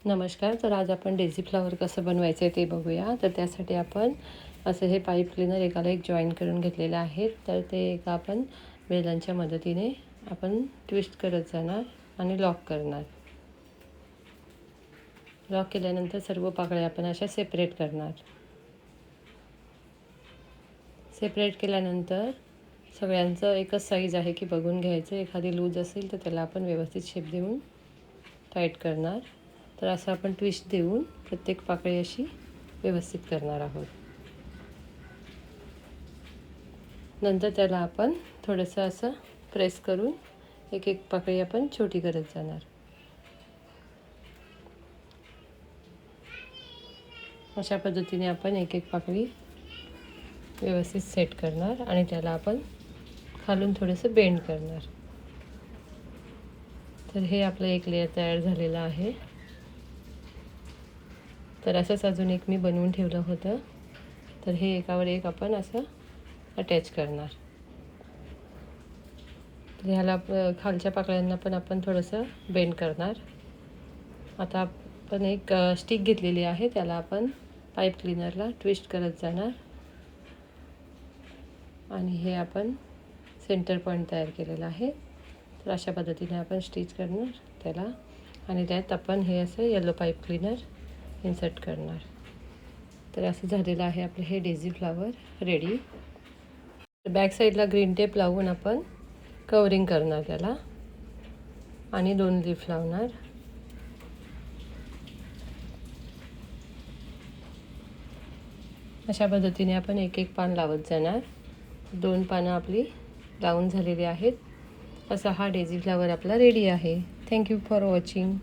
नमस्कार. तर आज आपण डेझी फ्लॉवर कसं बनवायचं आहे ते बघूया. तर त्यासाठी आपण असं हे पाईप क्लीनर एकाला एक जॉईन करून घेतलेलं आहे. तर ते एका आपण वेलांच्या मदतीने आपण ट्विस्ट करत जाणार आणि लॉक करणार. लॉक केल्यानंतर सर्व पाकळ्या आपण अशा सेपरेट करणार. सेपरेट केल्यानंतर सगळ्यांचं एकच साईज आहे की बघून घ्यायचं. एखादी लूज असेल तर त्याला आपण व्यवस्थित शेप देऊन टाईट करणार. तर असं आपण ट्विस्ट देऊन प्रत्येक पाकळी अशी व्यवस्थित करणार आहोत. नंतर त्याला आपण थोडंसं असं प्रेस करून एक एक पाकळी आपण छोटी करत जाणार. अशा पद्धतीने आपण एक एक पाकळी व्यवस्थित सेट करणार आणि त्याला आपण खालून थोडंसं बेंड करणार. तर हे आपलं एक लेयर तयार झालेलं आहे. तर असंच अजून एक मी बनवून ठेवलं होतं. तर हे एकावर एक आपण असं अटॅच करणार. तर ह्याला खालच्या पाकळ्यांना पण आपण थोडंसं बेंड करणार. आता आपण एक स्टिक घेतलेली आहे, त्याला आपण पाईप क्लीनरला ट्विस्ट करत जाणार आणि हे आपण सेंटर पॉईंट तयार केलेला आहे. तर अशा पद्धतीने आपण स्टिच करणार त्याला आणि त्यात आपण हे असं येलो पाईप क्लीनर इन्सर्ट करणार. तर असं झालेलं आहे आपलं हे डेझी फ्लॉवर रेडी. बॅक साईडला ग्रीन टेप लावून आपण कवरिंग करणार त्याला आणि 2 लीफ लावणार. अशा पद्धतीने आपण एक एक पान लावत जाणार. 2 पानं आपली लावून झालेली आहेत. असा हा डेझी फ्लॉवर आपला रेडी आहे. Thank you for watching.